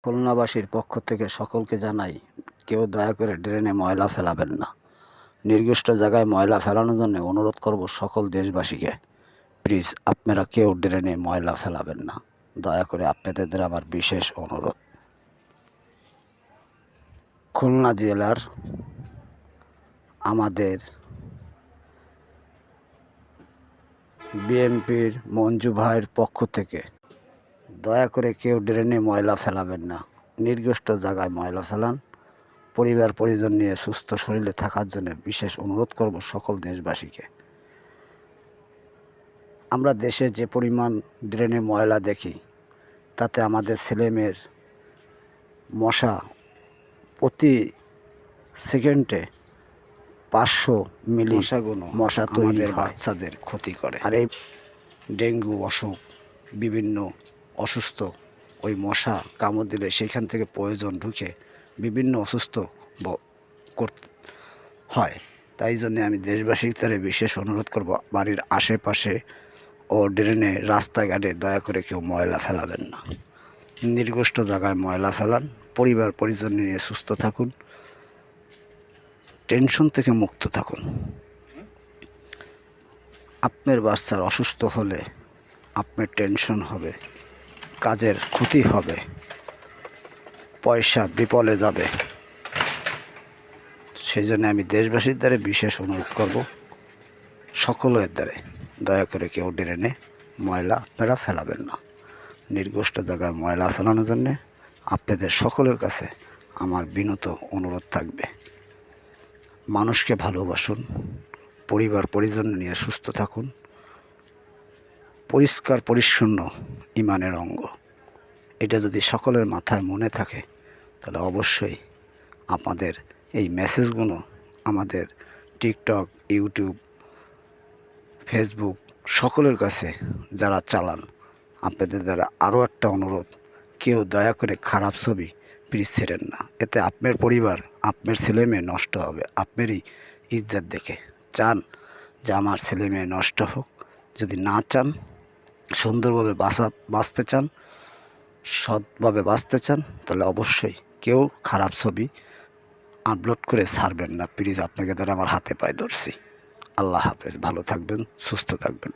খুলনাবাসীর পক্ষ থেকে সকলকে জানাই, কেউ দয়া করে ড্রেনে ময়লা ফেলাবেন না। নির্দিষ্ট জায়গায় ময়লা ফেলানোর জন্য অনুরোধ করব সকল দেশবাসীকে। প্লিজ আপনারা কেউ ড্রেনে ময়লা ফেলাবেন না, দয়া করে আপনাদের আমার বিশেষ অনুরোধ। খুলনা জেলার আমাদের বিএনপির মঞ্জু ভাইয়ের পক্ষ থেকে দয়া করে কেউ ড্রেনে ময়লা ফেলাবেন না। নির্দিষ্ট জায়গায় ময়লা ফেলান। পরিবার পরিজন নিয়ে সুস্থ শরীরে থাকার জন্য বিশেষ অনুরোধ করব সকল দেশবাসীকে। আমরা দেশে যে পরিমাণ ড্রেনে ময়লা দেখি, তাতে আমাদের ছেলেমেয়ের মশা প্রতি সেকেন্ডে 500 মিলি মশা তৈরি হয়, বাচ্চাদের ক্ষতি করে। আর এই ডেঙ্গু অসুখ, বিভিন্ন অসুস্থ ওই মশা কামড় দিলে সেখান থেকে পয়জন ঢুকে বিভিন্ন অসুস্থ করতে হয়। তাই জন্য আমি দেশবাসীর তরে বিশেষ অনুরোধ করব, বাড়ির আশেপাশে ও ড্রেনে রাস্তাঘাটে দয়া করে কেউ ময়লা ফেলাবেন না। নির্দিষ্ট জায়গায় ময়লা ফেলান। পরিবার পরিজন নিয়ে সুস্থ থাকুন, টেনশন থেকে মুক্ত থাকুন। আপনার বাচ্চার অসুস্থ হলে আপনার টেনশন হবে, কাজের ক্ষতি হবে, পয়সা বিপলে যাবে। সেই জন্য আমি দেশবাসীর দ্বারা বিশেষ অনুরোধ করব, সকলের দ্বারা দয়া করে কেউ ড্রেনে ময়লা আপনারা ফেলাবেন না। নির্দিষ্ট জায়গায় ময়লা ফেলানোর জন্যে আপনাদের সকলের কাছে আমার বিনত অনুরোধ থাকবে। মানুষকে ভালোবাসুন, পরিবার পরিজন নিয়ে সুস্থ থাকুন। পরিষ্কার পরিচ্ছন্ন ইমানের অঙ্গ, এটা যদি সকলের মাথায় মনে থাকে, তাহলে অবশ্যই আমাদের এই মেসেজগুলো আমাদের টিকটক, ইউটিউব, ফেসবুক সকলের কাছে যারা চালান, আপনাদের দ্বারা আরও একটা অনুরোধ, কেউ দয়া করে খারাপ ছবি প্লিজ ছেড়েন না। এতে আপনার পরিবার, আপনার ছেলে মেয়ে নষ্ট হবে। আপনারই ইজ্জত দেখে চান যে আমার ছেলে মেয়ে নষ্ট হোক? যদি না চান, সুন্দরভাবে বাঁচতে চান, সৎভাবে বাঁচতে চান, তাহলে অবশ্যই কেউ খারাপ ছবি আপলোড করে ছাড়বেন না। প্লিজ আপনাকে দ্বারা আমার হাতে পায়ে ধরছি। আল্লাহ হাফেজ, ভালো থাকবেন, সুস্থ থাকবেন।